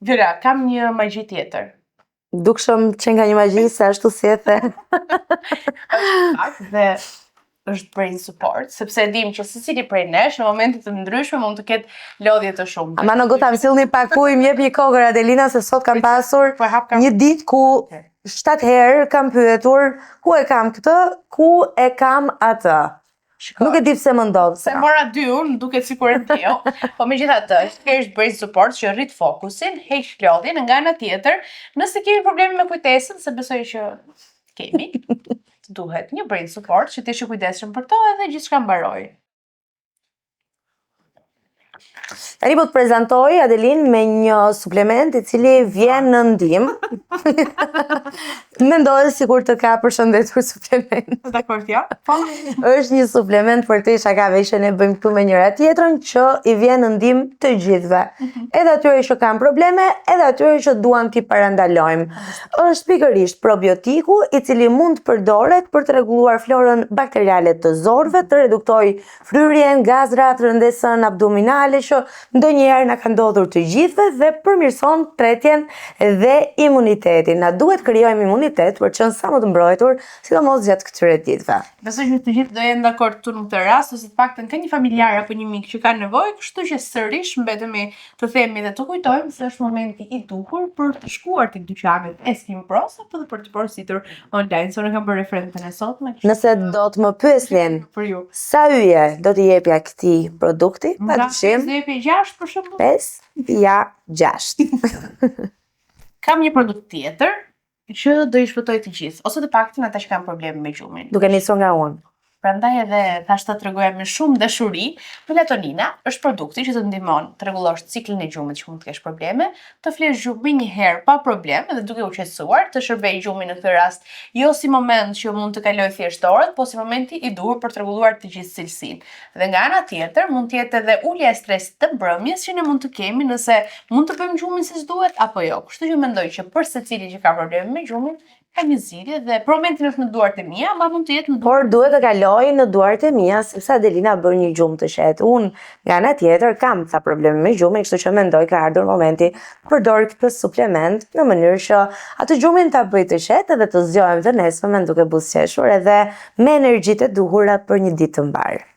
Vjolla, kam një magji tjetër. Dukshëm që nga një magji se ashtu si e the. Dhe është brain support, sepse dim që secili prej nesh në momente të ndryshme mund të ketë lodhje të shumta. Ama në gota më sillni pak ujë, më jep një kokër Adelina se sot kam pasur një ditë ku 7 herë kam pyetur ku e kam këtë, ku e kam atë. Nuk e di pse më ndodh. Se mora 2 unë, duket sikur e ndjeo. Po megjithatë, kesh brain support që rrit fokusin, heq lodhjen, nga ana tjetër, nëse kemi probleme me kujtesën, se besoj që kemi, duhet një brain support që t'jesh i kujdesshëm për to edhe gjithçka mbaroj. Tani po të prezantoj Adelin me një suplement i cili vjen në ndihmë. Mendoj sikur të ka përshëndetur suplement. Dakor, ja. Është një suplement për të shakave që ne bëjmë këtu me njëra tjetrën që i vjen në ndihmë të gjithëve. Edhe atyre që kanë probleme, edhe atyre që duan t'i parandalojmë. Është pikërisht probiotiku i cili mund të përdoret për të rregulluar florën bakteriale të zorëve, të reduktoj fryrjen, gazrat, rëndesën abdominale që ndonjëherë na ka ndodhur të gjithëve dhe përmirëson tretjen dhe imunitetin. Na duhet krijojmë imunitet për të qenë sa më të mbrojtur, sidomos gjatë këtyre ditëve. Besoj që të gjithë do jenë dakord këtu në këtë rast, ose të paktën ka një familjar apo një mik që ka nevojë, kështu që sërish mbetemi të themi dhe të kujtojmë se është momenti i duhur për të shkuar tek dyqanet e Skin Pros apo për të porositur online. Unë kam bërë referentën e sotme. Nëse do të më pyesnin për ju, sa yje do t'i jepja këtij produkti, padyshim 6 për shembull. 5 ja 6. Kam një produkt tjetër që do i shpëtoj të gjithë, ose të paktën ata që kanë probleme me gjumin. Duke nisur nga unë. Prandaj edhe thash ta tregoja me shumë dashuri, melatonina është produkti që të ndihmon të rregullosh ciklin e gjumit që mund të kesh probleme, të flesh gjumin një herë pa problem dhe duke u qetësuar, të shërbej gjumin në këtë rast jo si moment që mund të kaloj thjesht orët, po si momenti i duhur për të rregulluar të gjithë cilësinë. Dhe nga ana tjetër mund të jetë edhe ulja e stresit të mbrëmjes që ne mund të kemi nëse mund të bëjmë gjumin si s'duhet apo jo. Kështu që mendoj që për secili që ka probleme me gjumin ka një zgjidhje dhe për momentin është në duart e mia, ama mund të jetë në duart. Por duhet të kaloj në duart e mia sepse Adelina bën një gjumë të qetë. Unë nga ana tjetër kam ca probleme me gjumin, kështu që mendoj ka ardhur momenti të përdor këtë suplement në mënyrë që atë gjumin ta bëj të qetë dhe të zgjohem të nesërmen duke buzëqeshur edhe me energjitë e duhura për një ditë të mbar.